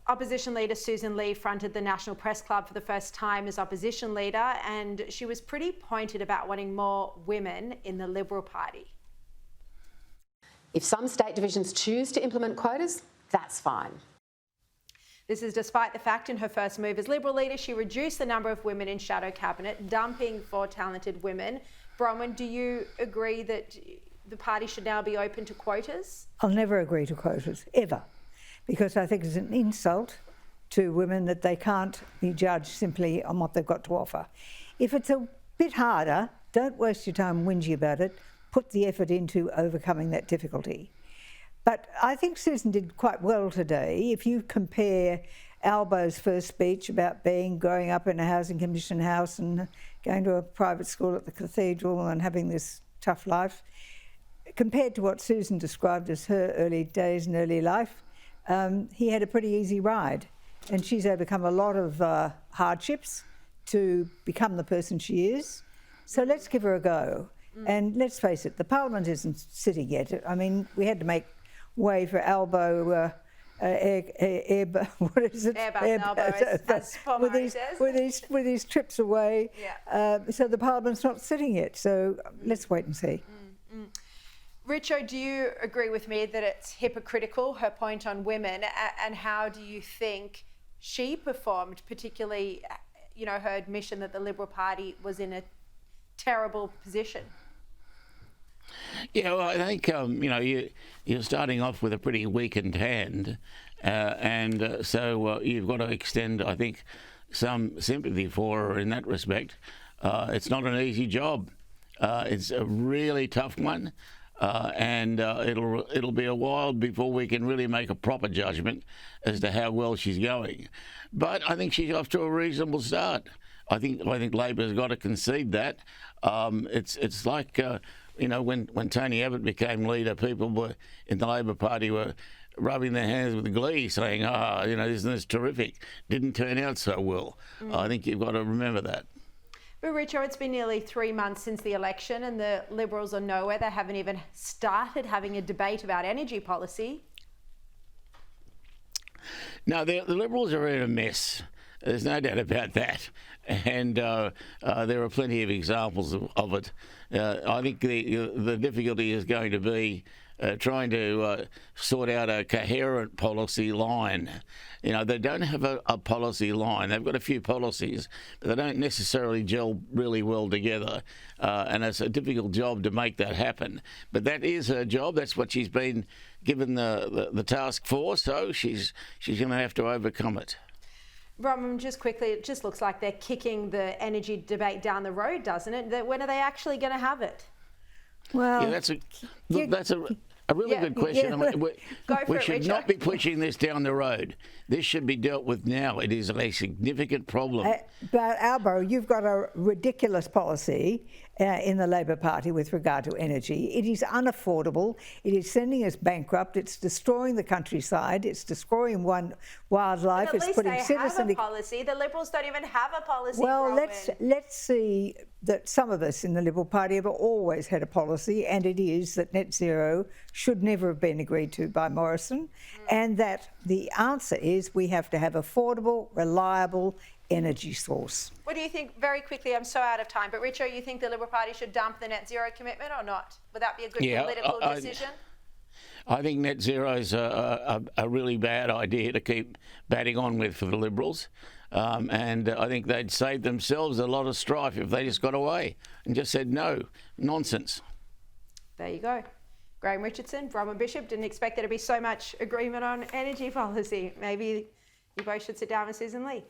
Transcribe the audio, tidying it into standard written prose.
Opposition Leader Sussan Ley fronted the National Press Club for the first time as opposition leader, and she was pretty pointed about wanting more women in the Liberal Party. If some state divisions choose to implement quotas, that's fine. This is despite the fact in her first move as Liberal leader, she reduced the number of women in shadow cabinet, dumping for talented women. Bronwyn, do you agree that the party should now be open to quotas? I'll never agree to quotas, ever, because I think it's an insult to women that they can't be judged simply on what they've got to offer. If it's a bit harder, don't waste your time whinging about it. Put the effort into overcoming that difficulty. But I think Sussan did quite well today. If you compare Albo's first speech about growing up in a housing commission house and going to a private school at the cathedral and having this tough life, compared to what Sussan described as her early days and early life, he had a pretty easy ride. And she's overcome a lot of hardships to become the person she is. So let's give her a go. And let's face it, the Parliament isn't sitting yet. I mean, we had to make way for Albo, what is it? Airbus Albo, as Pomeroy says. With his trips away. Yeah. So the Parliament's not sitting yet. So let's wait and see. Richo, do you agree with me that it's hypocritical, her point on women, and how do you think she performed, particularly, you know, her admission that the Liberal Party was in a terrible position? Yeah, well, I think, you know, you're starting off with a pretty weakened hand, so you've got to extend, I think, some sympathy for her in that respect. It's not an easy job. It's a really tough one, and it'll be a while before we can really make a proper judgment as to how well she's going. But I think she's off to a reasonable start. I think Labor's got to concede that. It's like you know, when Tony Abbott became leader, people were in the Labor Party were rubbing their hands with glee, saying, you know, isn't this terrific? Didn't turn out so well. I think you've got to remember that. But Richo, it's been nearly 3 months since the election and the Liberals are nowhere. They haven't even started having a debate about energy policy. No, the Liberals are in a mess. There's no doubt about that. And there are plenty of examples of it. I think the difficulty is going to be trying to sort out a coherent policy line. You know, they don't have a policy line. They've got a few policies, but they don't necessarily gel really well together. And it's a difficult job to make that happen. But that is her job. That's what she's been given the task for. So she's going to have to overcome it. Bronwyn, just quickly, it just looks like they're kicking the energy debate down the road, doesn't it? When are they actually going to have it? Well, yeah, that's a really good question. Yeah. I mean, we should not be pushing this down the road. This should be dealt with now. It is a significant problem. But Albo, you've got a ridiculous policy in the Labor Party with regard to energy. It is unaffordable. It is sending us bankrupt. It's destroying the countryside. It's destroying wildlife. But at It's least they have a policy. The Liberals don't even have a policy. Well, let's see that some of us in the Liberal Party have always had a policy, and it is that net zero should never have been agreed to by Morrison, and that the answer is we have to have affordable, reliable energy source. What do you think, very quickly, I'm so out of time, but Richo, you think the Liberal Party should dump the net zero commitment or not? Would that be a good political decision? I think net zero is a really bad idea to keep batting on with for the Liberals. And I think they'd save themselves a lot of strife if they just got away and just said no, nonsense. There you go. Graham Richardson, Bronwyn Bishop, didn't expect there to be so much agreement on energy policy. Maybe you both should sit down with Sussan Ley.